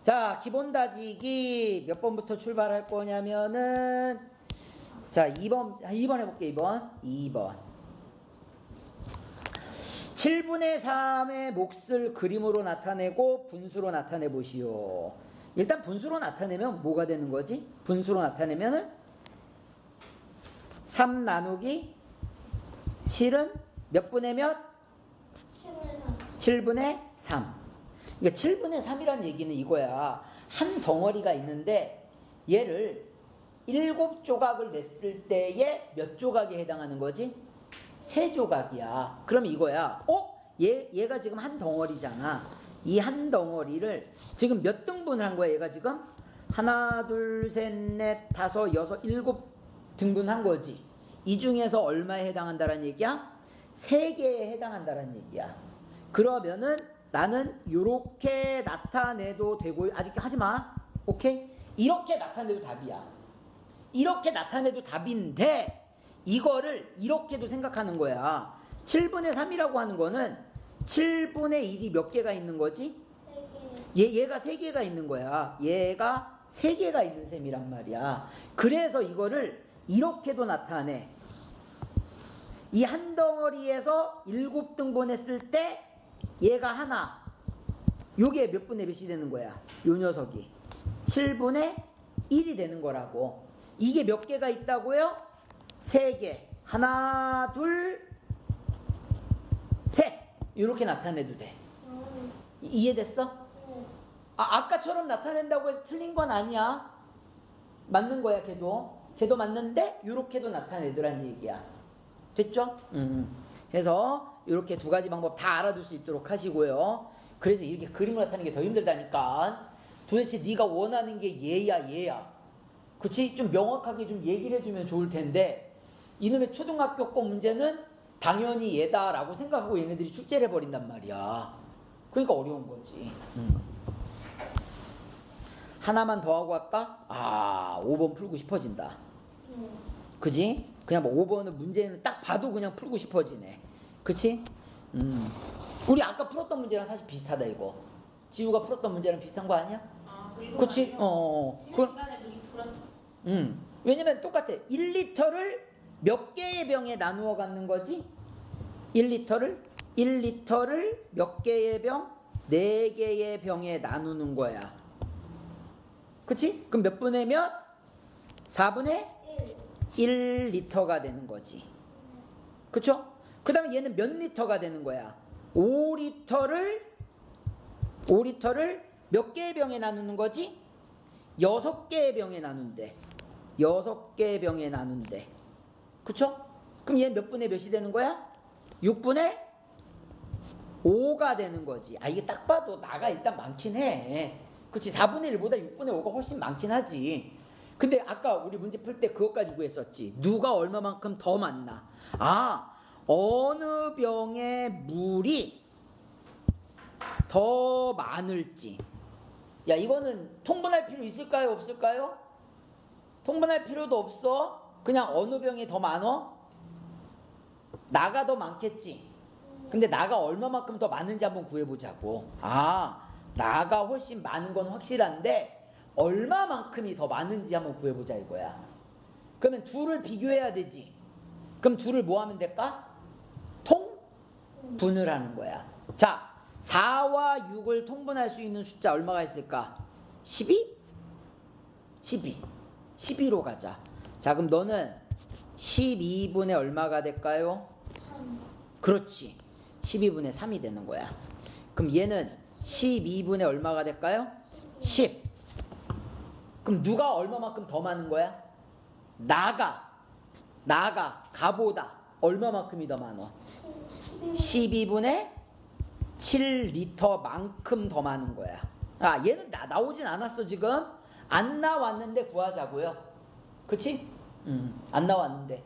자, 기본 다지기 몇 번부터 출발할 거냐면은 자, 2번 해볼게. 2번 7분의 3의 몫을 그림으로 나타내고 분수로 나타내 보시오. 일단 분수로 나타내면 뭐가 되는 거지? 분수로 나타내면은 3 나누기 7은 몇 분의 몇? 7분의 3. 그러니까 7분의 3이란 얘기는 이거야. 한 덩어리가 있는데 얘를 7조각을 냈을 때에 몇 조각에 해당하는 거지? 3조각이야. 그럼 이거야. 얘가 지금 한 덩어리잖아. 이 한 덩어리를 지금 몇 등분을 한 거야? 얘가 지금 하나, 둘, 셋, 넷, 다섯, 여섯, 7등분한 거지. 이 중에서 얼마에 해당한다는 얘기야? 3개에 해당한다는 얘기야. 그러면은 나는 이렇게 나타내도 되고, 아직 하지 마. 오케이? 이렇게 나타내도 답이야. 이렇게 나타내도 답인데 이거를 이렇게도 생각하는 거야. 7분의 3이라고 하는 거는 7분의 1이 몇 개가 있는 거지? 3개. 얘가 3개가 있는 거야. 얘가 3개가 있는 셈이란 말이야. 그래서 이거를 이렇게도 나타내. 이 한 덩어리에서 7등분 했을 때 얘가 하나. 요게 몇 분의 몇이 되는 거야? 요 녀석이 7분의 1이 되는 거라고. 이게 몇 개가 있다고요? 3개. 하나, 둘, 셋. 이렇게 나타내도 돼. 이해됐어? 아까처럼 나타낸다고 해서 틀린 건 아니야. 맞는 거야, 걔도 맞는데 이렇게도 나타내더란 얘기야. 됐죠? 그래서 이렇게 2가지 방법 다 알아둘 수 있도록 하시고요. 그래서 이렇게 그림을 나타내는 게 더 힘들다니까. 도대체 네가 원하는 게 얘야. 그치? 좀 명확하게 좀 얘기를 해주면 좋을 텐데 이놈의 초등학교 거 문제는 당연히 얘다라고 생각하고 얘네들이 출제를 해버린단 말이야. 그러니까 어려운 거지. 하나만 더 하고 할까? 5번 풀고 싶어진다. 그지? 그냥 뭐 5번은 문제는 딱 봐도 그냥 풀고 싶어지네. 그치? 우리 아까 풀었던 문제랑 사실 비슷하다 이거. 지우가 풀었던 문제랑 비슷한 거 아니야? 그치? 시간에 미리 풀었죠. 왜냐면 똑같아. 1리터를 몇 개의 병에 나누어 갖는 거지? 1리터를 몇 개의 병? 4개의 병에 나누는 거야. 그치? 그럼 몇 분의 몇? 4분의 1리터가 되는 거지. 그쵸? 그 다음에 얘는 몇 리터가 되는 거야? 5리터를 몇 개의 병에 나누는 거지? 6개의 병에 나눈대. 6개의 병에 나눈대. 그쵸? 그럼 얘는 몇 분의 몇이 되는 거야? 6분의 5가 되는 거지. 이게 딱 봐도 나가 일단 많긴 해. 그치? 4분의 1보다 6분의 5가 훨씬 많긴 하지. 근데 아까 우리 문제 풀 때 그것 가지고 했었지. 누가 얼마만큼 더 많나? 어느 병에 물이 더 많을지. 야, 이거는 통분할 필요 있을까요? 없을까요? 통분할 필요도 없어. 그냥 어느 병이 더 많어? 나가 더 많겠지. 근데 나가 얼마만큼 더 많은지 한번 구해보자고. 나가 훨씬 많은 건 확실한데 얼마만큼이 더 많은지 한번 구해보자 이거야. 그러면 둘을 비교해야 되지. 그럼 둘을 뭐 하면 될까? 통분을 하는 거야. 자, 4와 6을 통분할 수 있는 숫자 얼마가 있을까? 12? 12로 가자. 자, 그럼 너는 12분의 얼마가 될까요? 3. 그렇지. 12분의 3이 되는 거야. 그럼 얘는 12분의 얼마가 될까요? 10. 그럼 누가 얼마만큼 더 많은 거야? 가보다 얼마만큼이 더 많어? 12분의 7리터만큼 더 많은 거야. 얘는 나오진 않았어 지금. 안 나왔는데 구하자고요. 그치? 안 나왔는데.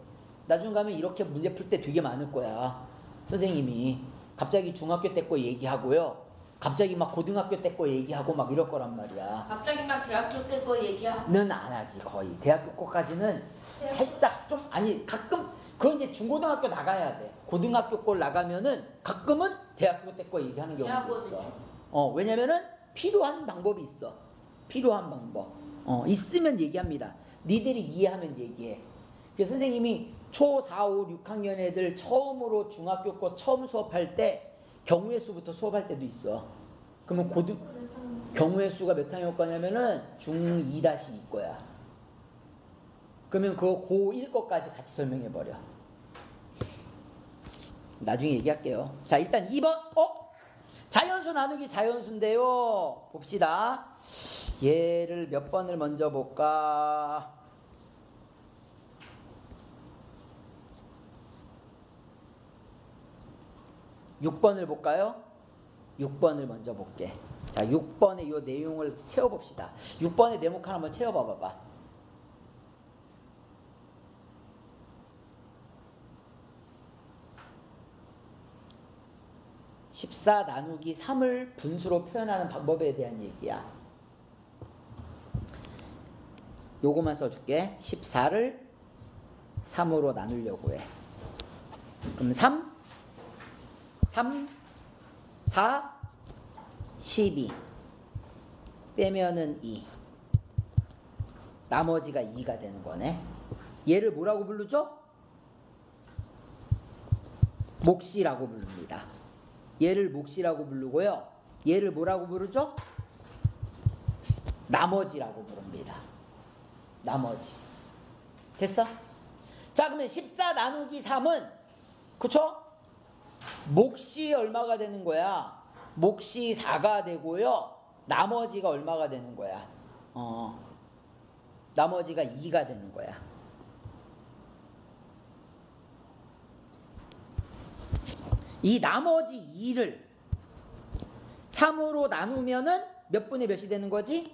나중 가면 이렇게 문제 풀 때 되게 많을 거야. 선생님이 갑자기 중학교 때 거 얘기하고요. 갑자기 막 고등학교 때 거 얘기하고 막 이럴 거란 말이야. 갑자기 막 대학교 때 거 얘기하고. 는 안 하지 거의. 대학교 거까지는 살짝 좀 가끔 그건 이제 중고등학교 나가야 돼. 고등학교 걸 나가면은 가끔은 대학교 때 거 얘기하는 경우도 있어. 왜냐면은 필요한 방법이 있어. 필요한 방법. 있으면 얘기합니다. 니들이 이해하면 얘기해. 그래서 선생님이 초 4, 5, 6학년 애들 처음으로 중학교 거 처음 수업할 때 경우의 수부터 수업할 때도 있어. 그러면 경우의 수가 몇 학년 거냐면은 중2-2 거야. 그러면 그거 고1 거까지 같이 설명해 버려. 나중에 얘기할게요. 자, 일단 2번. 자연수 나누기 자연수인데요. 봅시다. 얘를 몇 번을 먼저 볼까? 6번을 볼까요? 6번을 먼저 볼게. 자, 6번의 이 내용을 채워봅시다. 6번의 네모칸 한번 채워봐봐. 14 나누기 3을 분수로 표현하는 방법에 대한 얘기야. 요거만 써줄게. 14를 3으로 나누려고 해. 그럼 3, 4, 12 빼면은 2. 나머지가 2가 되는 거네. 얘를 뭐라고 부르죠? 몫이라고 부릅니다. 얘를 몫이라고 부르고요. 얘를 뭐라고 부르죠? 나머지라고 부릅니다. 나머지. 됐어? 자, 그러면 14 나누기 3은 그쵸? 몫이 얼마가 되는 거야? 몫이 4가 되고요. 나머지가 얼마가 되는 거야? 나머지가 2가 되는 거야. 이 나머지 2를 3으로 나누면은 몇 분의 몇이 되는 거지?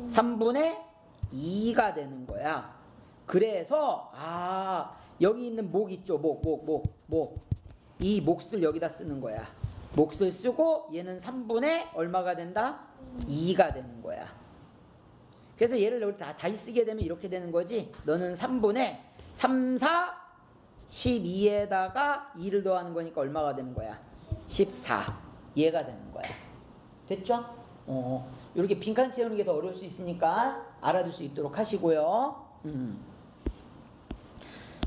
3분의 2가 되는 거야. 그래서 여기 있는 목 있죠? 목. 이 몫을 여기다 쓰는 거야. 몫을 쓰고 얘는 3분의 얼마가 된다? 2가 되는 거야. 그래서 얘를 여기 다시 쓰게 되면 이렇게 되는 거지. 너는 3분의 3, 4, 12에다가 2를 더하는 거니까 얼마가 되는 거야? 14. 얘가 되는 거야. 됐죠? 이렇게 빈칸 채우는 게 더 어려울 수 있으니까 알아둘 수 있도록 하시고요.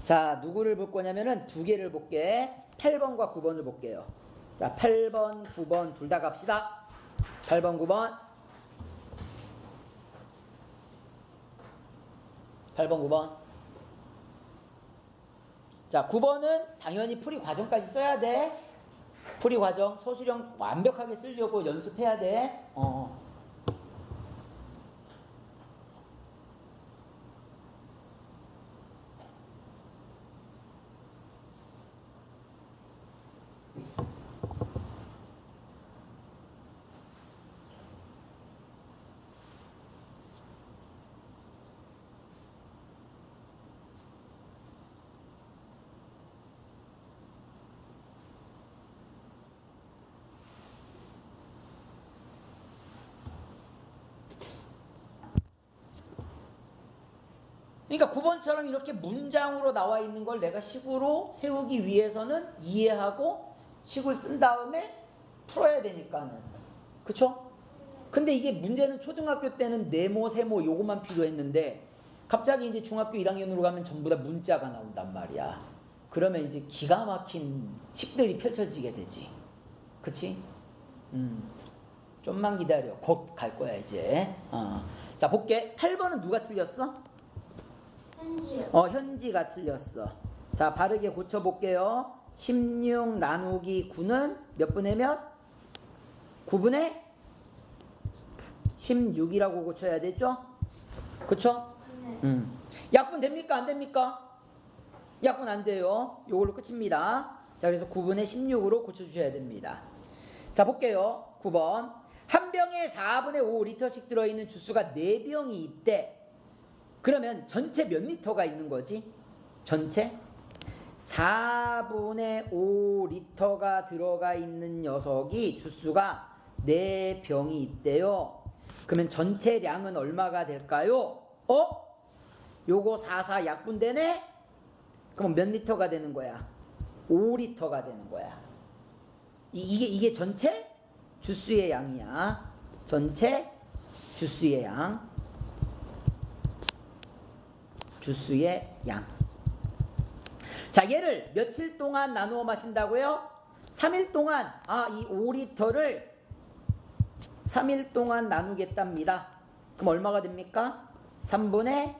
자, 누구를 볼 거냐면은 두 개를 볼게. 8번과 9번을 볼게요. 자, 8번, 9번 둘 다 갑시다. 8번, 9번. 8번, 9번. 자, 9번은 당연히 풀이 과정까지 써야 돼. 풀이 과정, 서술형 완벽하게 쓰려고 연습해야 돼. 그러니까 9번처럼 이렇게 문장으로 나와 있는 걸 내가 식으로 세우기 위해서는 이해하고 식을 쓴 다음에 풀어야 되니까는. 그쵸? 근데 이게 문제는 초등학교 때는 네모, 세모 요것만 필요했는데 갑자기 이제 중학교 1학년으로 가면 전부 다 문자가 나온단 말이야. 그러면 이제 기가 막힌 식들이 펼쳐지게 되지. 그치? 좀만 기다려. 곧 갈 거야 이제. 자, 볼게. 8번은 누가 틀렸어? 현지요. 현지가 틀렸어. 자, 바르게 고쳐볼게요. 16 나누기 9는 몇 분의 몇? 9분의 16이라고 고쳐야 되죠? 그쵸? 네. 약분 됩니까? 안 됩니까? 약분 안 돼요. 요걸로 끝입니다. 자, 그래서 9분의 16으로 고쳐주셔야 됩니다. 자, 볼게요. 9번. 한 병에 4분의 5리터씩 들어있는 주스가 4병이 있대. 그러면 전체 몇 리터가 있는 거지? 전체 4분의 5리터가 들어가 있는 녀석이 주스가 4병이 있대요. 그러면 전체량은 얼마가 될까요? 요거 44 약분되네? 그럼 몇 리터가 되는 거야? 5리터가 되는 거야. 이게 전체 주스의 양이야. 전체 주수의 양. 주수의 양. 자, 얘를 며칠 동안 나누어 마신다고요? 3일 동안. 이 5리터를 3일 동안 나누겠답니다. 그럼 얼마가 됩니까? 3분의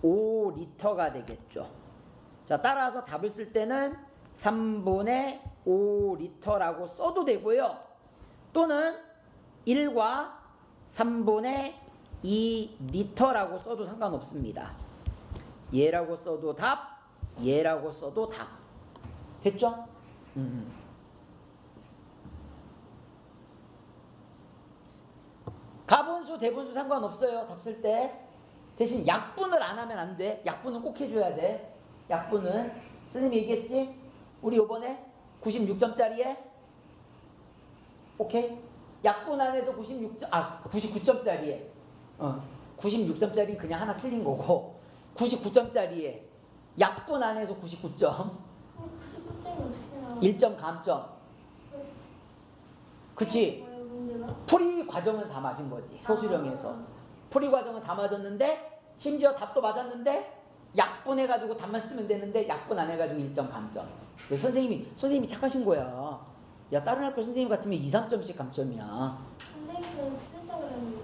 5리터가 되겠죠. 자, 따라서 답을 쓸 때는 3분의 5리터라고 써도 되고요. 또는 1과 3분의 2리터라고 써도 상관없습니다. 얘라고 써도 답, 얘라고 써도 답. 됐죠? 가분수, 대분수 상관없어요. 답 쓸 때. 대신 약분을 안 하면 안 돼. 약분은 꼭 해줘야 돼. 약분은. 선생님이 얘기했지? 우리 요번에 96점짜리에 오케이? 약분 안에서 99점짜리에 96점짜리 그냥 하나 틀린 거고 99점짜리에 약분 안에서 99점 99점이 어떻게 나와? 1점 감점. 그치? 뭐예요, 문제가? 풀이 과정은 다 맞은 거지. 소수령에서. 풀이 과정은 다 맞았는데 심지어 답도 맞았는데 약분해가지고 답만 쓰면 되는데 약분 안 해가지고 1점 감점. 선생님이 착하신 거야. 야, 다른 학교 선생님 같으면 2, 3점씩 감점이야. 선생님은 틀렸다고 그랬는데.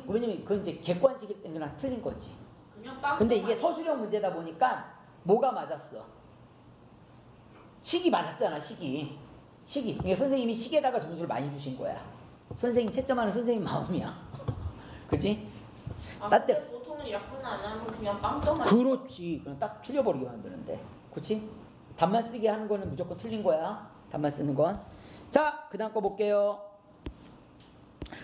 왜냐면 그건 이제 객관식일 때는 그냥 틀린 거지. 그냥 빵. 근데 이게 서술형 문제다 보니까 뭐가 맞았어? 식이 맞았잖아, 식이. 그러니까 선생님이 식에다가 점수를 많이 주신 거야. 선생님 채점하는 선생님 마음이야. 그지? 근데 보통은 약분 안 하면 그냥 빵떡만. 그렇지. 그냥 딱 틀려버리게 만드는데. 그렇지? 답만 쓰게 하는 거는 무조건 틀린 거야. 답만 쓰는 건. 자, 그 다음 거 볼게요.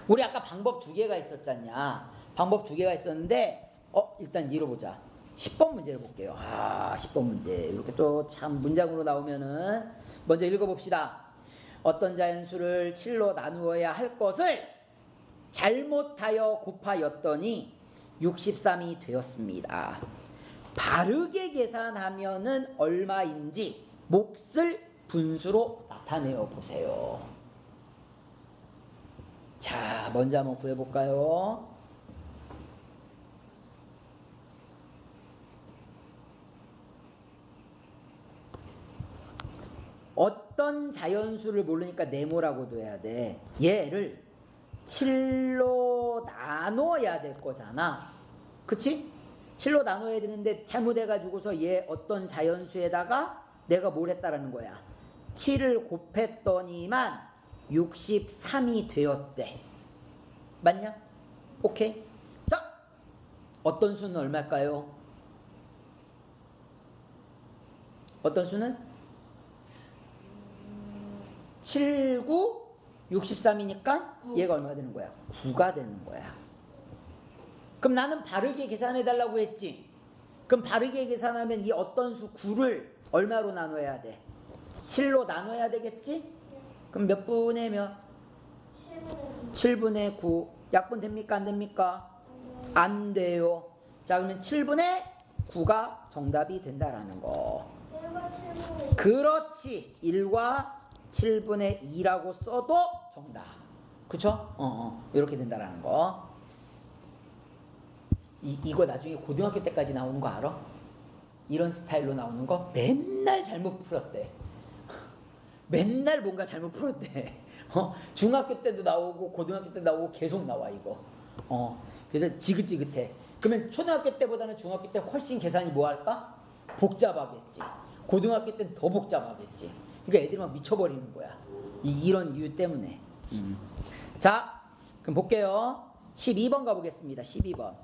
우리 아까 방법 2개가 있었잖냐. 방법 2개가 있었는데 일단 이뤄보자. 10번 문제를 볼게요. 10번 문제. 이렇게 또 참 문장으로 나오면은 먼저 읽어봅시다. 어떤 자연수를 7로 나누어야 할 것을 잘못하여 곱하였더니 63이 되었습니다. 바르게 계산하면은 얼마인지 몫을 분수로 나타내어 보세요. 자, 먼저 한번 구해볼까요? 어떤 자연수를 모르니까 네모라고도 해야 돼. 얘를 7로 나눠야 될 거잖아. 그치? 7로 나눠야 되는데 잘못해가지고서 얘 어떤 자연수에다가 내가 뭘 했다라는 거야. 7을 곱했더니만 63이 되었대. 맞냐? 오케이. 자, 어떤 수는 얼마일까요? 어떤 수는? 7, 9, 63이니까 얘가 얼마 되는 거야? 9가 되는 거야. 그럼 나는 바르게 계산해 달라고 했지. 그럼 바르게 계산하면 이 어떤 수 9를 얼마로 나눠야 돼? 7로 나눠야 되겠지? 그럼 몇 분의 몇? 7분의 9. 약분 됩니까? 안 됩니까? 안 돼요. 자, 그러면 7분의 9가 정답이 된다라는 거. 1과 7분의 그렇지. 1과 7분의 2라고 써도 정답. 그쵸? 이렇게 된다라는 거. 이거 나중에 고등학교 때까지 나오는 거 알아? 이런 스타일로 나오는 거 맨날 잘못 풀었대. 맨날 뭔가 잘못 풀었대. 중학교 때도 나오고 고등학교 때도 나오고 계속 나와 이거. 그래서 지긋지긋해. 그러면 초등학교 때보다는 중학교 때 훨씬 계산이 뭐 할까? 복잡하겠지. 고등학교 때는 더 복잡하겠지. 그러니까 애들이 막 미쳐버리는 거야. 이런 이유 때문에. 자, 그럼 볼게요. 12번 가보겠습니다. 12번.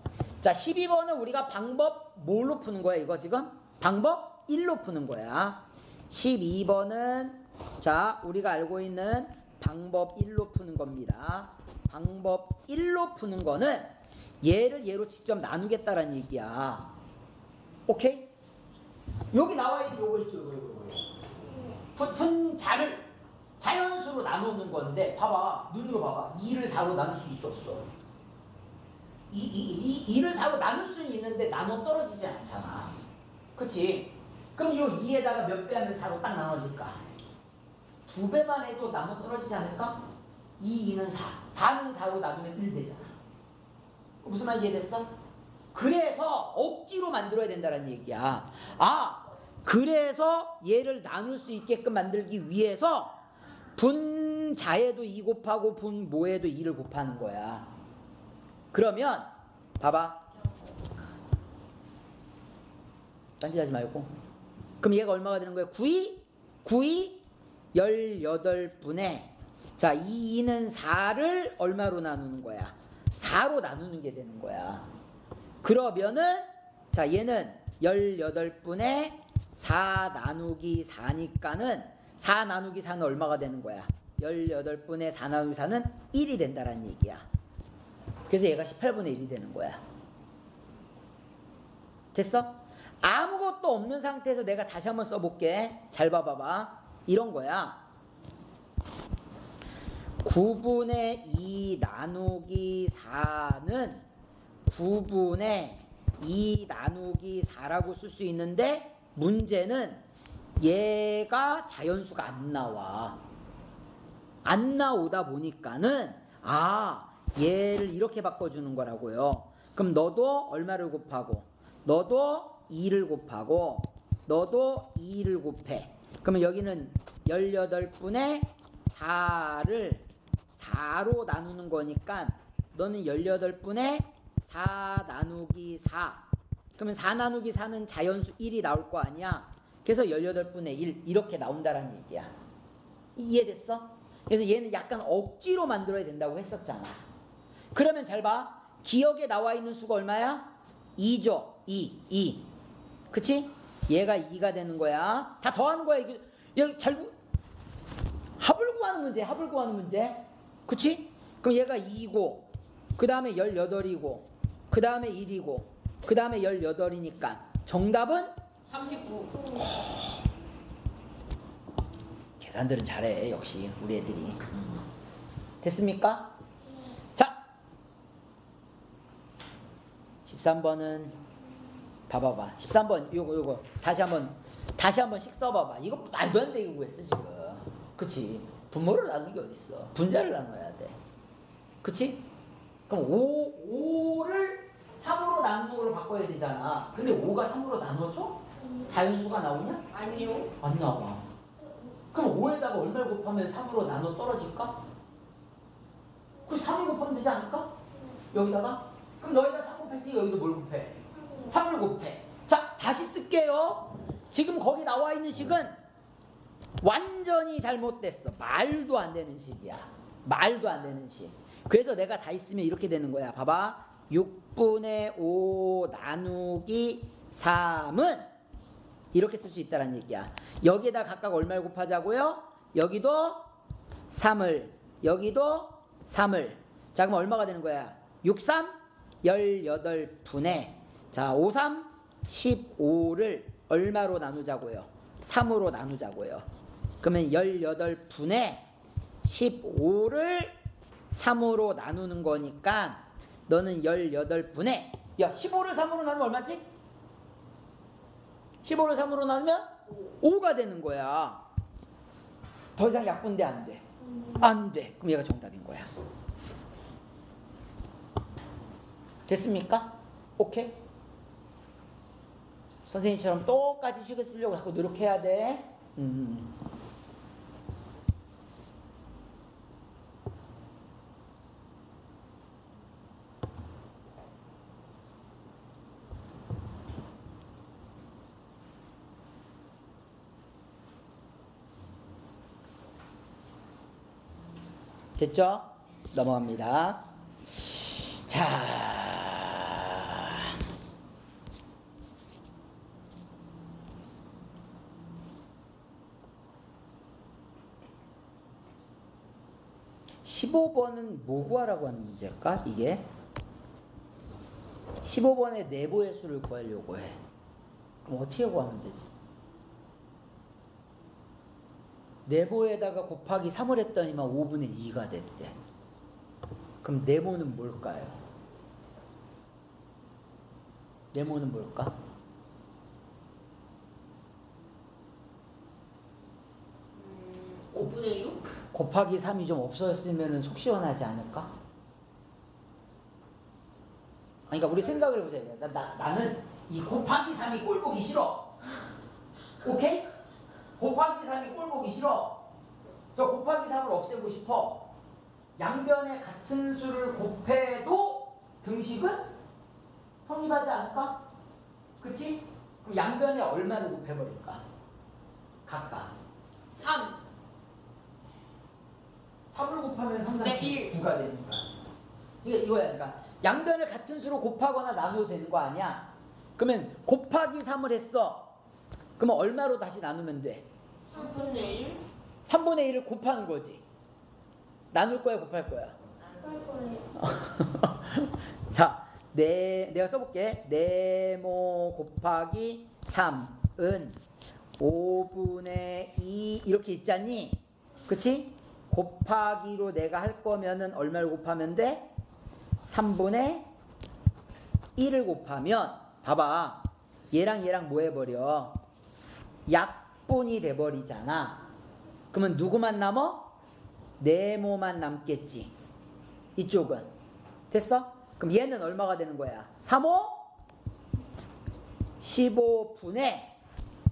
자, 12번은 우리가 방법 뭘로 푸는 거야, 이거 지금? 방법 1로 푸는 거야. 12번은 자, 우리가 알고 있는 방법 1로 푸는 겁니다. 방법 1로 푸는 거는 얘를 얘로 직접 나누겠다라는 얘기야. 오케이? 여기 나와 있는 요거 있죠, 요거. 푼 자를 자연수로 나누는 건데 봐봐, 눈으로 봐봐. 2를 4로 나눌 수 있었어. 2를 4로 나눌 수는 있는데 나눠 떨어지지 않잖아. 그치? 그럼 요 2에다가 몇 배 하면 4로 딱 나눠질까? 2배만 해도 나눠 떨어지지 않을까? 2는 4. 4는 4로 나누면 1 되잖아. 무슨 말 이해됐어? 그래서 억지로 만들어야 된다는 얘기야. 아, 그래서 얘를 나눌 수 있게끔 만들기 위해서 분자에도 2 곱하고 분모에도 2를 곱하는 거야. 그러면 봐봐. 딴짓하지 말고. 그럼 얘가 얼마가 되는 거야? 9이 18분의 자 2는 4를 얼마로 나누는 거야? 4로 나누는 게 되는 거야. 그러면은 자 얘는 18분의 4 나누기 4니까는 4 나누기 4는 얼마가 되는 거야? 18분의 4 나누기 4는 1이 된다라는 얘기야. 그래서 얘가 18분의 1이 되는 거야. 됐어? 아무것도 없는 상태에서 내가 다시 한번 써볼게. 잘 봐봐봐. 이런 거야. 9분의 2 나누기 4는 9분의 2 나누기 4라고 쓸 수 있는데 문제는 얘가 자연수가 안 나와. 안 나오다 보니까는 얘를 이렇게 바꿔주는 거라고요. 그럼 너도 얼마를 곱하고 너도 2를 곱하고 너도 2를 곱해. 그러면 여기는 18분의 4를 4로 나누는 거니까 너는 18분의 4 나누기 4. 그러면 4 나누기 4는 자연수 1이 나올 거 아니야. 그래서 18분의 1 이렇게 나온다라는 얘기야. 이해됐어? 그래서 얘는 약간 억지로 만들어야 된다고 했었잖아. 그러면 잘 봐. 기억에 나와 있는 수가 얼마야? 2죠. 2. 그치? 얘가 2가 되는 거야. 다 더하는 거야. 이게 합을 구하는 문제. 그치? 그럼 얘가 2고, 그 다음에 18이고, 그 다음에 1이고, 그 다음에 18이니까 정답은? 39. 계산들은 잘해. 역시 우리 애들이. 됐습니까? 자, 13번은 봐봐봐. 13번 요거 다시 한번씩 써봐봐. 이거 말도 안 되게 구했어 지금. 그치? 분모를 나누는 게 어딨어? 분자를 나눠야 돼. 그치? 그럼 5를 3으로 나누는 걸로 바꿔야 되잖아. 근데 5가 3으로 나눠져? 자연수가 나오냐? 아니요. 안 나와. 그럼 5에다가 얼마를 곱하면 3으로 나눠 떨어질까? 그 3을 곱하면 되지 않을까? 여기다가? 그럼 너희가 3 곱했으니 여기도 뭘 곱해? 3을 곱해. 자, 다시 쓸게요. 지금 거기 나와 있는 식은 완전히 잘못됐어. 말도 안 되는 식이야. 말도 안 되는 식. 그래서 내가 다 있으면 이렇게 되는 거야. 봐봐. 6분의 5 나누기 3은 이렇게 쓸 수 있다는 얘기야. 여기에다 각각 얼마를 곱하자고요? 여기도 3을, 여기도 3을. 자, 그럼 얼마가 되는 거야? 6, 3, 18분의 자, 5, 3, 15를 얼마로 나누자고요? 3으로 나누자고요. 그러면 18분의 15를 3으로 나누는 거니까 너는 18분의 15를 3으로 나누면 얼마지? 15를 3으로 나누면 5가 되는 거야. 더 이상 약분돼 안 돼? 안 돼. 그럼 얘가 정답인 거야. 됐습니까? 오케이? 선생님처럼 똑같이 식을 쓰려고 자꾸 노력해야 돼. 됐죠? 넘어갑니다. 자. 15번은 뭐 구하라고 하는 문제일까? 이게 15번에 내보의 수를 구하려고 해. 그럼 어떻게 구하면 되지? 내보에다가 곱하기 3을 했더니만 5분의 2가 됐대. 그럼 네모는 뭘까요? 네모는 뭘까? 5분의 6? 곱하기 3이 좀 없어졌으면 속 시원하지 않을까? 아니, 그러니까 우리 생각을 해보세요. 나는 이 곱하기 3이 꼴 보기 싫어. 오케이? 곱하기 3이 꼴 보기 싫어. 저 곱하기 3을 없애고 싶어. 양변에 같은 수를 곱해도 등식은 성립하지 않을까? 그치? 그럼 양변에 얼마를 곱해버릴까? 각각 3. 3을 곱하면 3, 3, 네, 1. 9가 되니까 이거야. 그러니까 양변을 같은 수로 곱하거나 나눠도 되는 거 아니야? 그러면 곱하기 3을 했어. 그러면 얼마로 다시 나누면 돼? 3분의 1. 3분의 1을 곱하는 거지. 나눌 거야, 곱할 거야? 할 거예요. 자, 내가 써볼게. 네모 곱하기 3은 5분의 2 이렇게 있잖니? 그치? 곱하기로 내가 할 거면은 얼마를 곱하면 돼? 3분의 1을 곱하면 봐봐. 얘랑 뭐 해버려? 약분이 돼버리잖아. 그러면 누구만 남어? 네모만 남겠지. 이쪽은. 됐어? 그럼 얘는 얼마가 되는 거야? 3호 15분의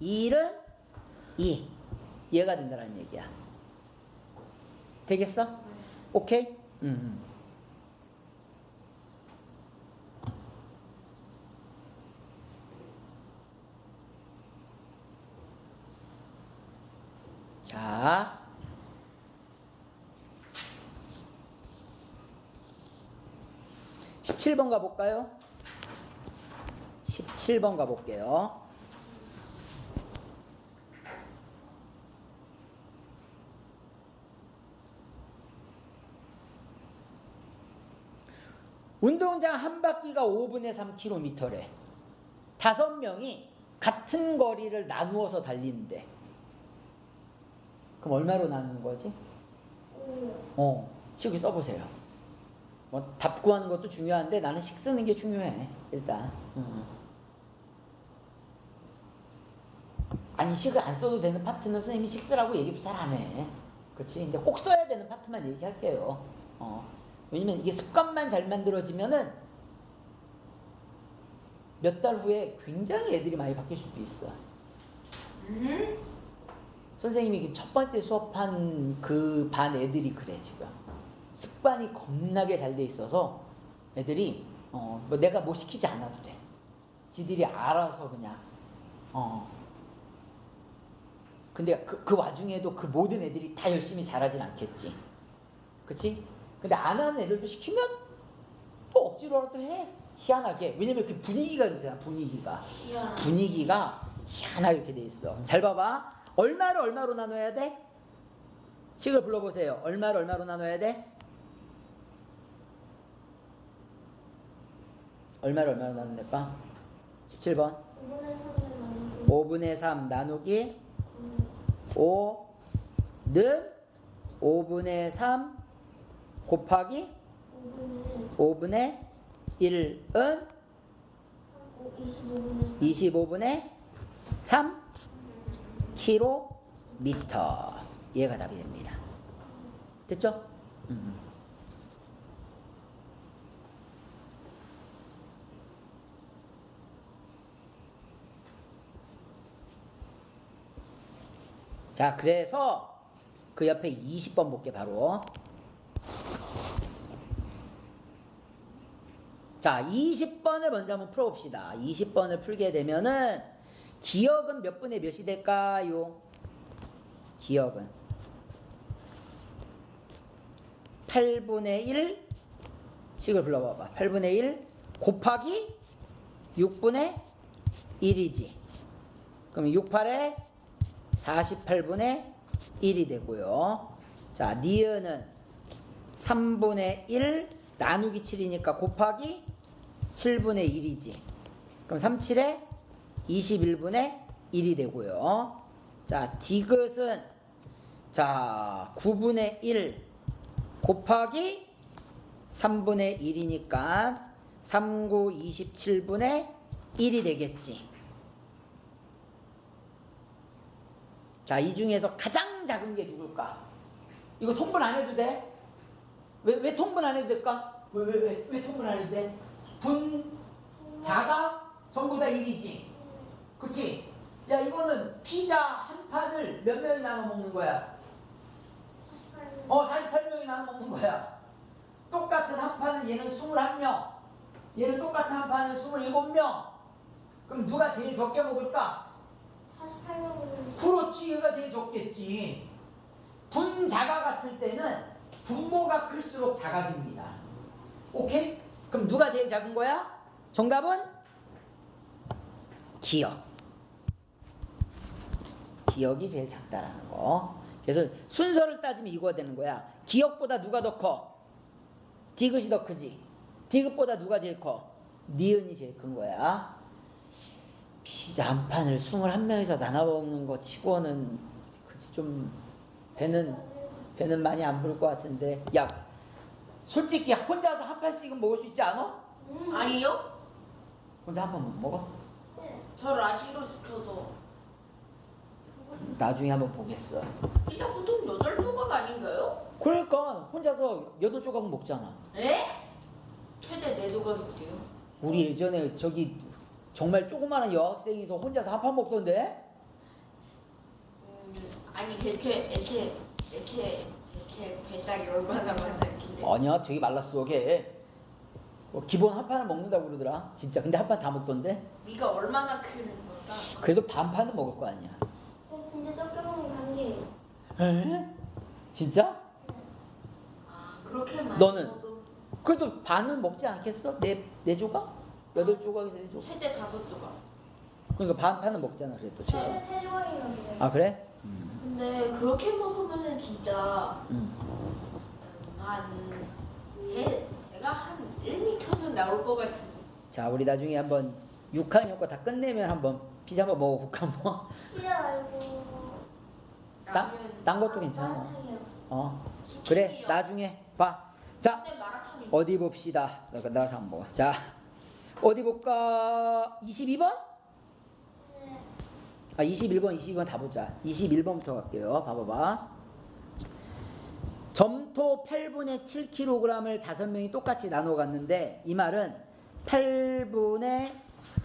1은 2. 얘가 된다는 얘기야. 되겠어? 오케이? 자, 17번 가볼까요? 17번 가볼게요. 운동장 한 바퀴가 5분의 3km래. 5명이 같은 거리를 나누어서 달리는데 그럼 얼마로 나누는 거지? 식을 써보세요. 뭐 답 구하는 것도 중요한데 나는 식 쓰는 게 중요해. 일단 아니 식을 안 써도 되는 파트는 선생님이 식 쓰라고 얘기도 잘 안 해. 그렇지? 근데 꼭 써야 되는 파트만 얘기할게요. 왜냐면 이게 습관만 잘 만들어지면은 몇 달 후에 굉장히 애들이 많이 바뀔 수도 있어. 선생님이 첫 번째 수업한 그 반 애들이 그래 지금. 습관이 겁나게 잘 돼 있어서 애들이 뭐 내가 뭐 시키지 않아도 돼. 지들이 알아서 그냥 근데 그 와중에도 그 모든 애들이 다 열심히 잘하진 않겠지. 그치? 근데 안 하는 애들도 시키면 또 억지로라도 해. 희한하게. 왜냐면 그 분위기가 있잖아. 분위기가 희한하게 이렇게 돼 있어. 잘 봐봐. 얼마를 얼마로 나눠야 돼? 식을 불러보세요. 얼마를 얼마로 나눠야 돼? 얼마를 얼마로 나눌까? 17번. 5분의 3 나누기 5는 5분의 3 곱하기 5분의 1은 25분의 3 킬로미터. 얘가 답이 됩니다. 됐죠? 자, 그래서 그 옆에 20번 볼게 바로. 자, 20번을 먼저 한번 풀어봅시다. 20번을 풀게 되면은 기억은 몇 분의 몇이 될까요? 기억은 8분의 1 식을 불러봐봐. 8분의 1 곱하기 6분의 1이지. 그럼 6, 8에 48분의 1이 되고요. 자, 니은은 3분의 1 나누기 7이니까 곱하기 7분의 1이지. 그럼 3, 7에 21분의 1이 되고요. 자, 디귿은 자 9분의 1 곱하기 3분의 1이니까 3, 9, 27분의 1이 되겠지. 자, 이 중에서 가장 작은 게 누굴까? 이거 통분 안 해도 돼? 왜 통분 안 해도 될까? 왜 통분 안 해도 돼? 분, 자가 전부 다 1이지. 그치? 야, 이거는 피자 한 판을 몇 명이 나눠 먹는 거야? 48명이 나눠 먹는 거야. 똑같은 한 판은 얘는 21명. 얘는 똑같은 한 판은 27명. 그럼 누가 제일 적게 먹을까? 48명을. 그렇지, 얘가 제일 적겠지. 분자가 같을 때는 분모가 클수록 작아집니다. 오케이? 그럼 누가 제일 작은 거야? 정답은 기억. 기억이 제일 작다라는 거. 그래서 순서를 따지면 이거가 되는 거야. 기억보다 누가 더 커? 디귿이 더 크지. 디귿보다 누가 제일 커? 니은이 제일 큰 거야. 피자 한 판을 21명이서 나눠 먹는 거 치고는 좀 배는 많이 안 부를 것 같은데. 야, 솔직히 혼자서 한 판씩은 먹을 수 있지 않아? 아니요? 혼자 한 판 못 먹어? 네. 저 라지로 시켜서. 나중에 한번 보겠어. 피자 보통 8조각 아닌가요? 그러니까 혼자서 8조각 먹잖아. 에? 최대 4조각인데요. 우리 예전에 저기 정말 조그마한 여학생이서 혼자서 한 판 먹던데? 아니 대체 뱃살이 얼마나 많았길래? 아니야, 되게 말랐어 걔. 기본 한 판을 먹는다고 그러더라. 진짜. 근데 한 판 다 먹던데? 네가 얼마나 크는 걸까? 그래도 반 판은 먹을 거 아니야. 저 진짜 적게 먹는 관계예요. 에? 진짜? 아 그렇게 많이 너는? 먹어도 그래도 반은 먹지 않겠어? 네 조각? 8조각에서 4조각? 최대 5조각. 그러니까 반 판은 먹잖아 그래도 최소. 세 조각이나 그래요. 아 그래? 근데 그렇게 먹으면은 진짜 배가 한 1m는 나올 것 같은. 자, 우리 나중에 한번 6학년 거 다 끝내면 한번 피자 한번 먹어볼까 한번. 피자 말고. 딴 것도 괜찮아. 마라탕이요. 그래, 치킨이요. 나중에 봐. 자, 근데 마라탕이 어디 봅시다. 나가서 한번 먹어. 자, 어디 볼까? 22번? 네. 21번, 22번 다 보자. 21번부터 갈게요. 봐봐봐. 점토 8분의 7kg을 5명이 똑같이 나눠 갔는데, 이 말은 8분의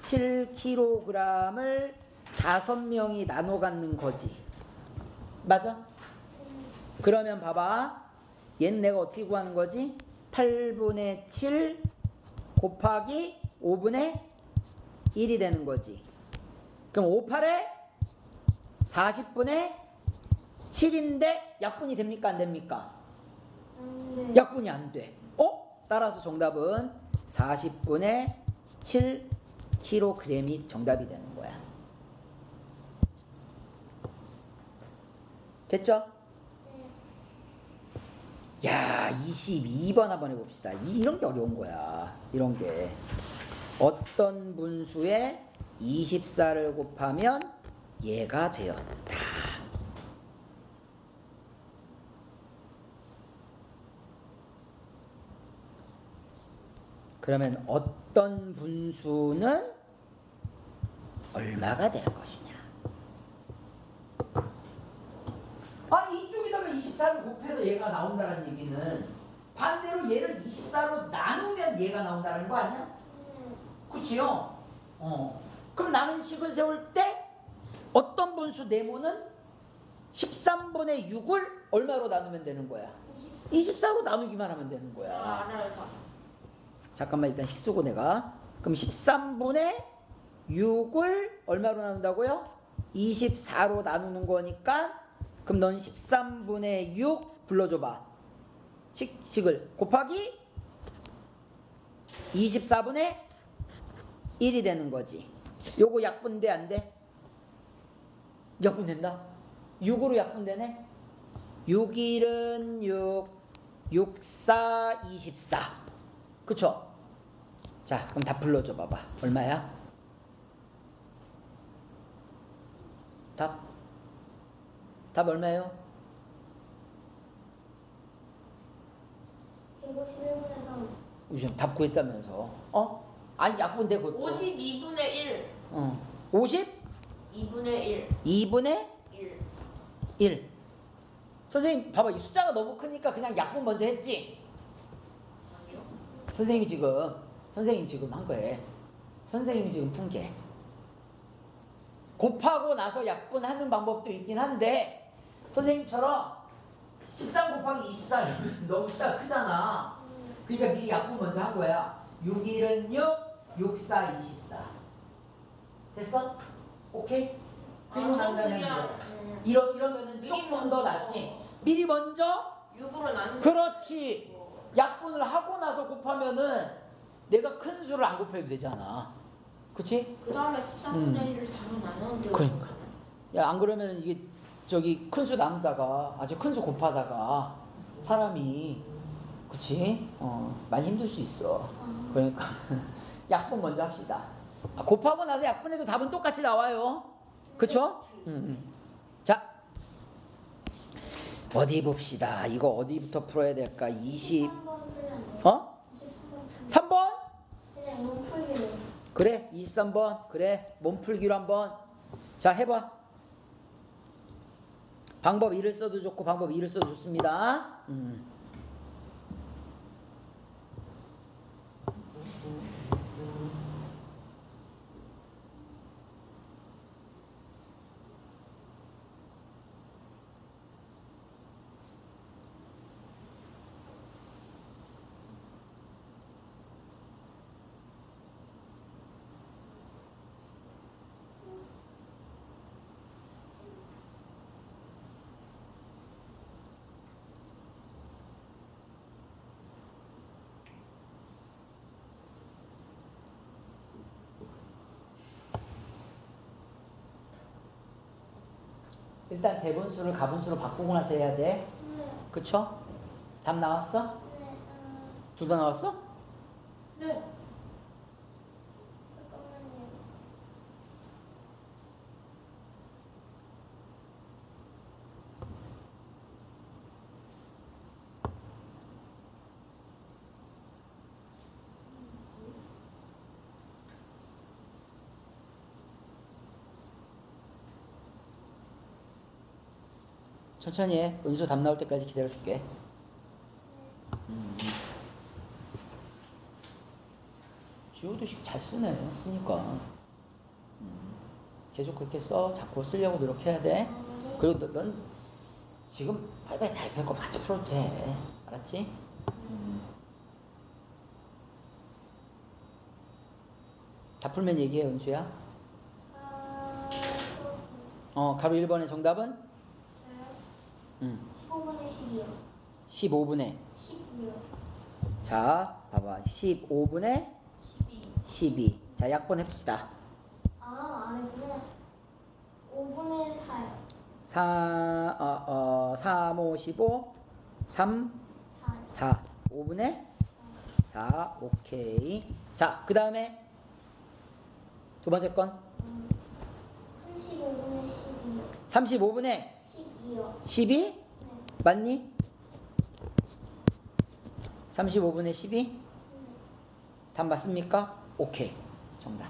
7kg을 5명이 나눠 갖는 거지. 맞아? 그러면 봐봐. 얘는 내가 어떻게 구하는 거지? 8분의 7 곱하기 5분의 1이 되는 거지. 그럼 5, 8에 40분의 7인데 약분이 됩니까? 안 됩니까? 네. 약분이 안 돼. 따라서 정답은 40분의 7kg이 정답이 되는 거야. 됐죠? 야, 22번 한번 해봅시다. 이런 게 어려운 거야. 이런 게. 어떤 분수에 24를 곱하면 얘가 되었다. 그러면 어떤 분수는 얼마가 될 것이냐? 아니, 이쪽에다가 24를 곱해서 얘가 나온다는 얘기는 반대로 얘를 24로 나누면 얘가 나온다는 거 아니야? 그치요? 그럼 남은 식을 세울 때 어떤 분수 네모는 13분의 6을 얼마로 나누면 되는 거야? 24로 나누기만 하면 되는 거야. 알아요 다. 잠깐만 일단 식 쓰고 내가. 그럼 13분의 6을 얼마로 나눈다고요? 24로 나누는 거니까 그럼 넌 13분의 6 불러줘봐. 식을 곱하기 24분의 1이 되는 거지. 요거 약분돼 안 돼? 약분된다? 6으로 약분되네? 6, 1은 6, 6, 4, 24. 그쵸? 자, 그럼 다 불러줘 봐봐. 얼마야? 답 얼마예요? 151분의 3. 요즘 답 구했다면서. 아니, 약분돼 그것도. 52분의 1. 50? 2분의 1. 2분의 1. 1. 선생님 봐봐, 이 숫자가 너무 크니까 그냥 약분 먼저 했지. 아니요. 선생님이 지금 한 거예요. 선생님이 지금 푼 게. 곱하고 나서 약분하는 방법도 있긴 한데 선생님처럼 13 곱하기 24 너무 숫자가 크잖아. 그러니까 미리 약분 먼저 한 거야. 6, 1은 6, 6, 4, 24. 됐어? 오케이? 그리고 난 다음에 하는 거야. 이러면은 조금 더 낫지. 미리 먼저? 6으로 나누는. 그렇지. 약분을 하고 나서 곱하면은 내가 큰 수를 안 곱해도 되잖아. 그치? 그 다음에 13분의 1을 4로 나누면 되고. 그러니까. 야, 안 그러면 이게 저기 큰 수 나누다가 아주 큰 수 곱하다가 사람이 그치? 많이 힘들 수 있어. 그러니까 약분 먼저 합시다. 곱하고 나서 약분해도 답은 똑같이 나와요. 그쵸? 자, 어디 봅시다. 이거 어디부터 풀어야 될까? 20. 3번? 그냥 몸풀기로. 그래, 23번. 그래, 몸풀기로 한번. 자, 해봐. 방법 1을 써도 좋고 방법 2를 써도 좋습니다. 일단 대분수를 가분수로 바꾸고 나서 해야 돼. 네. 그쵸? 답 나왔어? 네. 둘 다 나왔어? 네. 잠깐만요. 천천히 해. 은수 답 나올 때까지 기다려줄게. 지호도식 잘 쓰니까. 계속 그렇게 써. 자꾸 쓰려고 노력해야 돼. 그리고 넌 지금 빨리빨리 타입할 거 같이 풀어도 돼. 알았지? 다 풀면 얘기해, 은수야. 가로 1번의 정답은? 15분의 10이요. 15분의 10이요. 자, 봐봐. 15분의 12. 자, 약분 해봅시다. 아니구나. 5분의 4요. 3, 5, 15, 3, 4. 4. 5분의 4. 오케이. 자, 그 다음에 두 번째 건. 35분의 12요. 35분의 12요. 12? 네. 맞니? 35분의 12? 답 맞습니까? 오케이. 정답.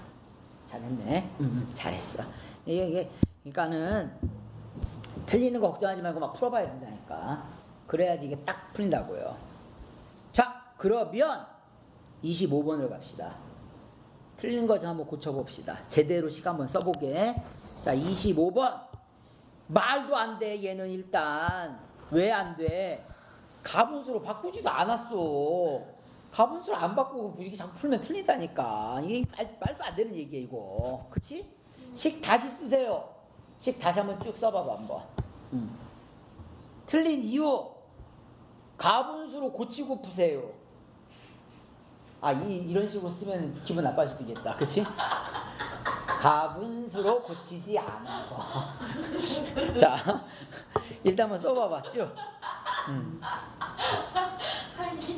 잘했네. 잘했어. 이게, 그러니까는 틀리는 거 걱정하지 말고 막 풀어봐야 된다니까. 그래야지 이게 딱 풀린다고요. 자, 그러면 25번을 갑시다. 틀린 거 좀 한번 고쳐봅시다. 제대로 식 한번 써보게. 자, 25번. 말도 안 돼, 얘는 일단. 왜 안 돼? 가분수로 바꾸지도 않았어. 가분수로 안 바꾸고 이렇게 자꾸 풀면 틀린다니까. 이게 말도 안 되는 얘기야, 이거. 그치? 식 다시 쓰세요. 식 다시 한번 쭉 써봐봐, 한번. 틀린 이유. 가분수로 고치고 푸세요. 이런 식으로 쓰면 기분 나빠질 수 있겠다. 그치? 가분수로 고치지 않아서. 자, 일단 한번 써봐봐, 쭉.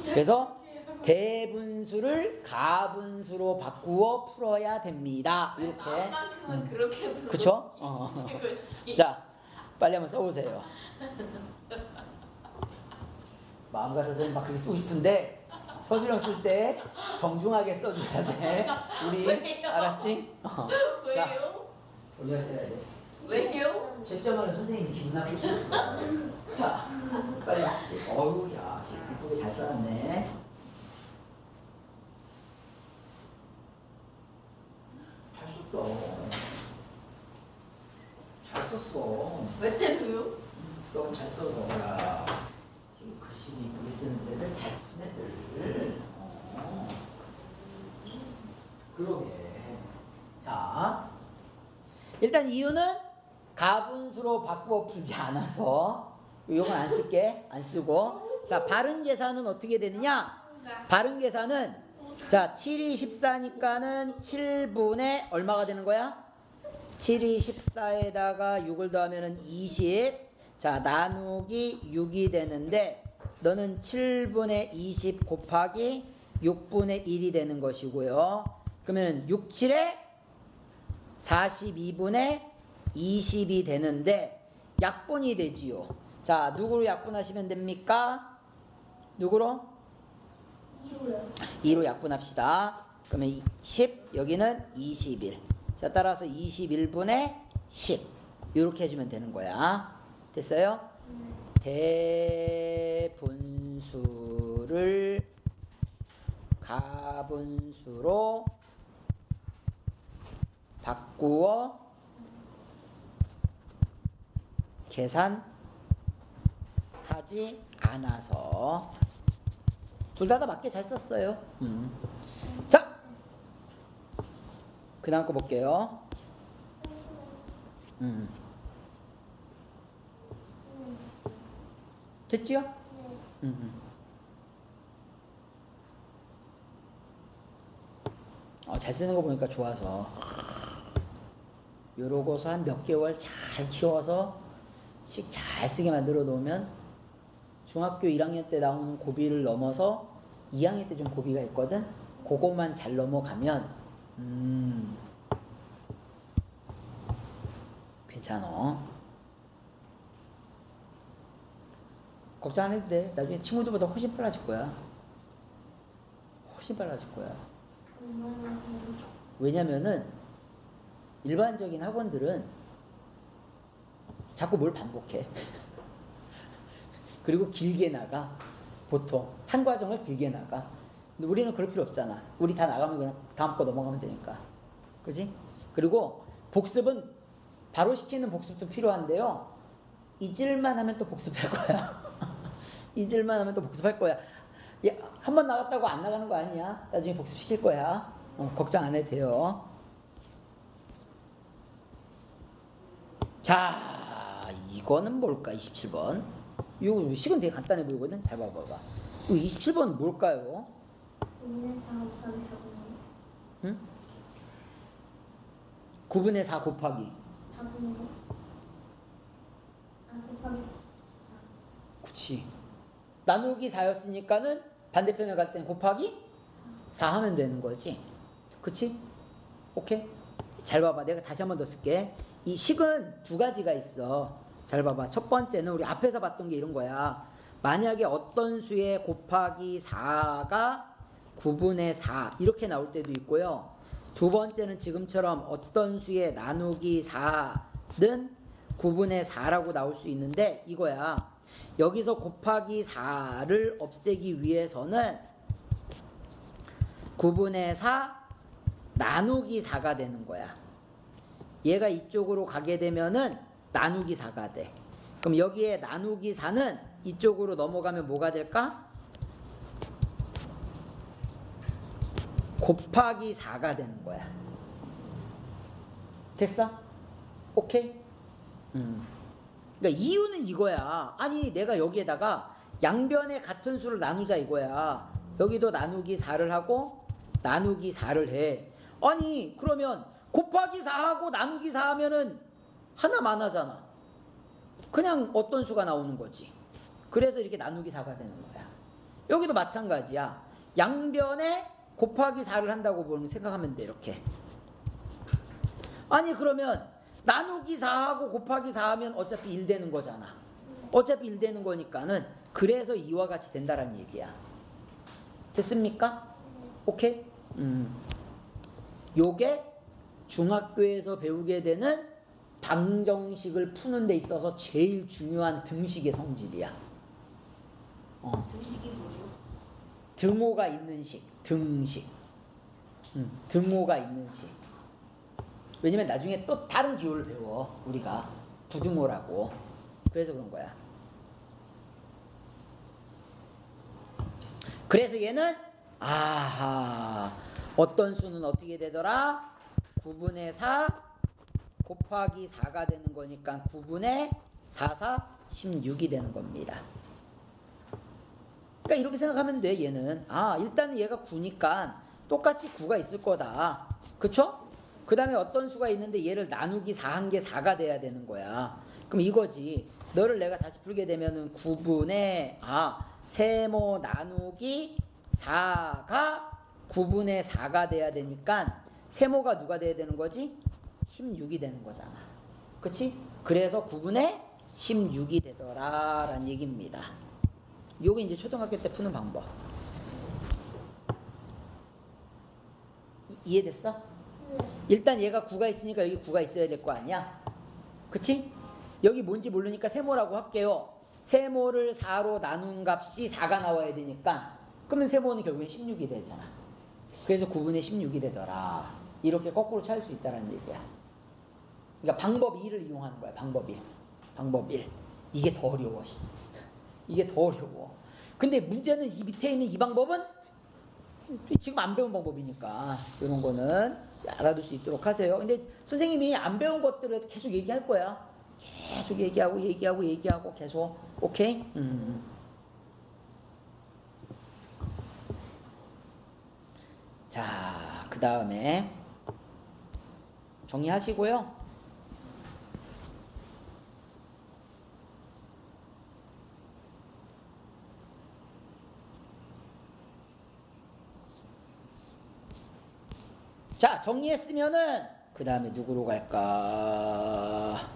그래서 대분수를 가분수로 바꾸어 풀어야 됩니다. 이렇게. 만큼은 그렇게 불러. 그쵸? 자, 빨리 한번 써보세요. 마음 같아서 막 그렇게 쓰고 싶은데 서술형 쓸 때 정중하게 써줘야 돼. 우리 왜요? 알았지? 왜요? 올려서 해야 돼. 왜요? 채점하는 선생님이 기분 나쁠 수 있어. 자, 빨리 맞지. 어우, 야, 지금 이쁘게 잘 써놨네. 잘 썼어. 잘 썼어. 왜 때려요? 너무 잘 써서. 야, 지금 글씨도 이쁘게 쓰는 애들 잘 쓰는 애들. 그러게. 자, 일단 이유는 가분수로 바꾸어 풀지 않아서 이건 안 쓸게. 안 쓰고. 자, 바른 계산은 어떻게 되느냐? 바른 계산은 자 7이 14니까는 7분의 얼마가 되는 거야? 7이 14에다가 6을 더하면 20. 자, 나누기 6이 되는데 너는 7분의 20 곱하기 6분의 1이 되는 것이고요. 그러면 6, 7에 42분의 20이 되는데 약분이 되지요. 자, 누구로 약분하시면 됩니까? 누구로? 2로요. 2로 약분합시다. 그러면 10, 여기는 21. 자, 따라서 21분의 10. 이렇게 해주면 되는 거야. 됐어요? 대분수를 가분수로 바꾸어 계산하지 않아서 둘 다 맞게 잘 썼어요. 자, 그 다음 거 볼게요. 됐지요? 잘 쓰는 거 보니까 좋아서 요러고서 한 몇 개월 잘 키워서 식 잘 쓰게 만들어 놓으면 중학교 1학년 때 나오는 고비를 넘어서 2학년 때 좀 고비가 있거든. 그것만 잘 넘어가면 괜찮아. 걱정 안 해도 돼. 나중에 친구들보다 훨씬 빨라질 거야. 훨씬 빨라질 거야. 왜냐면은 일반적인 학원들은 자꾸 뭘 반복해. 그리고 길게 나가. 보통 한 과정을 길게 나가. 근데 우리는 그럴 필요 없잖아. 우리 다 나가면 그냥 다음 거 넘어가면 되니까. 그지? 그리고 복습은 바로 시키는 복습도 필요한데요. 잊을만 하면 또 복습할 거야. 잊을만 하면 또 복습할 거야. 한 번 나갔다고 안 나가는 거 아니야. 나중에 복습시킬 거야. 걱정 안 해도 돼요. 자, 이거는 뭘까? 27번. 이거 식은 되게 간단해 보이거든. 잘 봐봐봐. 이거 27번 뭘까요? 9분의 4 곱하기 4분의 응? 9분의 4 곱하기 4분의 곱하기 4. 그치. 나누기 4였으니까는 반대편에 갈 땐 곱하기 4 하면 되는 거지. 그치? 오케이? 잘 봐봐. 내가 다시 한 번 더 쓸게. 이 식은 두 가지가 있어. 잘 봐봐. 첫 번째는 우리 앞에서 봤던 게 이런 거야. 만약에 어떤 수에 곱하기 4가 9분의 4 이렇게 나올 때도 있고요. 두 번째는 지금처럼 어떤 수에 나누기 4는 9분의 4라고 나올 수 있는데 이거야. 여기서 곱하기 4를 없애기 위해서는 9분의 4 나누기 4가 되는 거야. 얘가 이쪽으로 가게 되면은 나누기 4가 돼. 그럼 여기에 나누기 4는 이쪽으로 넘어가면 뭐가 될까? 곱하기 4가 되는 거야. 됐어? 오케이? 그러니까 이유는 이거야. 아니 내가 여기에다가 양변의 같은 수를 나누자 이거야. 여기도 나누기 4를 하고 나누기 4를 해. 아니 그러면 곱하기 4하고 나누기 4 하면은 하나만 하잖아. 그냥 어떤 수가 나오는 거지. 그래서 이렇게 나누기 4가 되는 거야. 여기도 마찬가지야. 양변에 곱하기 4를 한다고 보면 생각하면 돼. 이렇게. 아니 그러면 나누기 4하고 곱하기 4 하면 어차피 1 되는 거잖아. 어차피 1 되는 거니까는 그래서 이와 같이 된다라는 얘기야. 됐습니까? 오케이? 요게 중학교에서 배우게 되는 방정식을 푸는 데 있어서 제일 중요한 등식의 성질이야. 등식이 뭐죠? 등호가 있는 식, 등식. 등호가 있는 식. 왜냐면 나중에 또 다른 기호를 배워, 우리가. 부등호라고. 그래서 그런 거야. 그래서 얘는 아하, 어떤 수는 어떻게 되더라? 9분의 4 곱하기 4가 되는 거니까 9분의 4, 4, 16이 되는 겁니다. 그러니까 이렇게 생각하면 돼. 얘는 일단 얘가 9니까 똑같이 9가 있을 거다. 그쵸? 그 다음에 어떤 수가 있는데 얘를 나누기 4 한 게 4가 돼야 되는 거야. 그럼 이거지. 너를 내가 다시 풀게 되면은 9분의 세모 나누기 4가 9분의 4가 돼야 되니까 세모가 누가 돼야 되는 거지? 16이 되는 거잖아. 그치? 그래서 9분의 16이 되더라 라는 얘기입니다. 요게 이제 초등학교 때 푸는 방법. 이해됐어? 일단 얘가 9가 있으니까 여기 9가 있어야 될 거 아니야? 그치? 여기 뭔지 모르니까 세모라고 할게요. 세모를 4로 나눈 값이 4가 나와야 되니까 그러면 세모는 결국엔 16이 되잖아. 그래서 9분의 16이 되더라. 이렇게 거꾸로 찾을 수 있다는 얘기야. 그러니까 방법 2를 이용하는 거야. 방법 1. 방법 1. 이게 더 어려워. 이게 더 어려워. 근데 문제는 이 밑에 있는 이 방법은 지금 안 배운 방법이니까 이런 거는 알아둘 수 있도록 하세요. 근데 선생님이 안 배운 것들을 계속 얘기할 거야. 계속 얘기하고 계속. 오케이? 자, 그 다음에 정리하시고요. 자, 정리했으면은 그 다음에 누구로 갈까?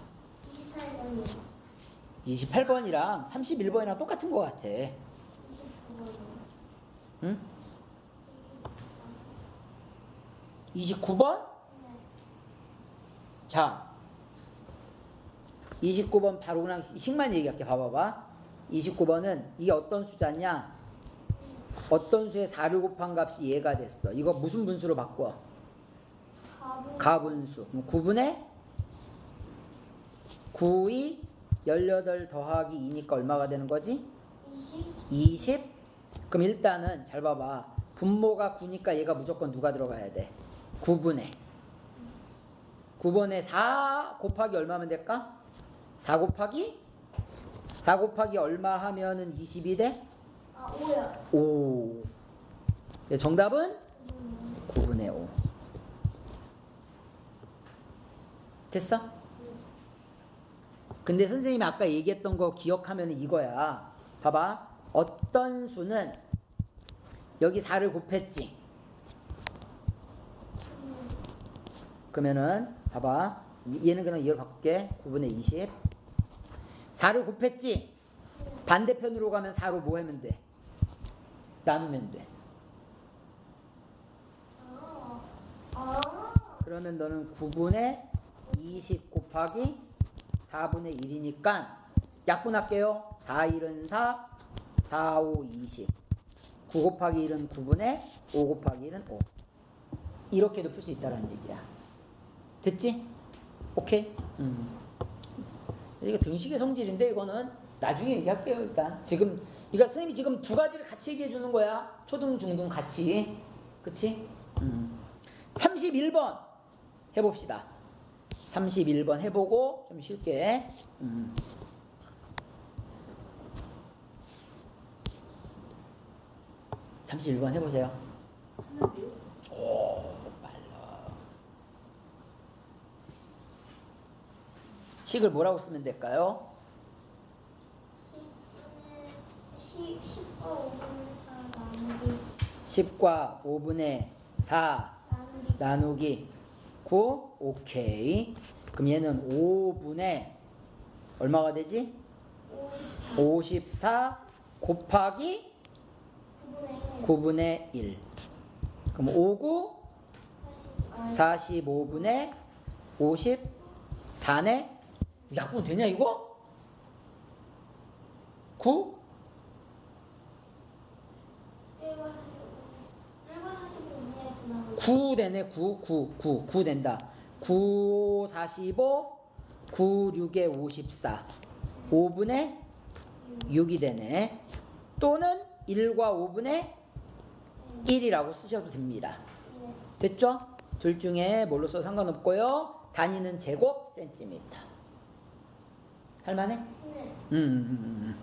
28번이요. 28번이랑 31번이랑 똑같은 것 같아. 29번이요. 응? 29번? 네. 자, 29번 바로 그냥 식만 얘기할게. 봐봐봐. 29번은 이게 어떤 숫자냐? 어떤 수에 4를 곱한 값이 얘가 됐어. 이거 무슨 분수로 바꿔? 가분수. 9분의 9이 18 더하기 2니까 얼마가 되는 거지? 20. 그럼 일단은 잘 봐봐. 분모가 9니까 얘가 무조건 누가 들어가야 돼? 9분의 4 곱하기 얼마면 될까? 4 곱하기 얼마 하면은 20이 돼? 5요. 5. 정답은 9분의 5. 됐어? 근데 선생님이 아까 얘기했던 거 기억하면 이거야. 봐봐. 어떤 수는 여기 4를 곱했지. 그러면은 봐봐. 얘는 그냥 이걸 바꿀게. 9분의 20. 4를 곱했지. 반대편으로 가면 4로 뭐 하면 돼? 나누면 돼. 그러면 너는 9분의 20 곱하기 4분의 1이니까 약분할게요. 4, 1은 4, 4, 5, 20. 9 곱하기 1은 9분의 5 곱하기 1은 5. 이렇게도 풀 수 있다는 얘기야. 됐지? 오케이? 이거 등식의 성질인데 이거는 나중에 얘기할게요. 일단 지금 그러니까 선생님이 지금 두 가지를 같이 얘기해 주는 거야. 초등, 중등 같이. 그치? 31번 해봅시다. 31번 해보고 좀 쉽게. 31번 해보세요. 했는데요? 오, 빨라. 식을 뭐라고 쓰면 될까요? 10과 5분의 4 나누기 10과 5분의 4 나누기 9. 오케이. 그럼 얘는 5분의 얼마가 되지? 54 곱하기 9분의 1. 그럼 5, 9 45분의 54 4네? 약분 되냐 이거? 9? 1과 45분의 9 나오고 9 되네. 9 된다. 9, 45, 9, 6에 54. 5분의 6이 되네. 또는 1과 5분의 1이라고 쓰셔도 됩니다. 됐죠? 둘 중에 뭘로 써도 상관없고요. 단위는 제곱 센티미터. 할만해? 네. 음.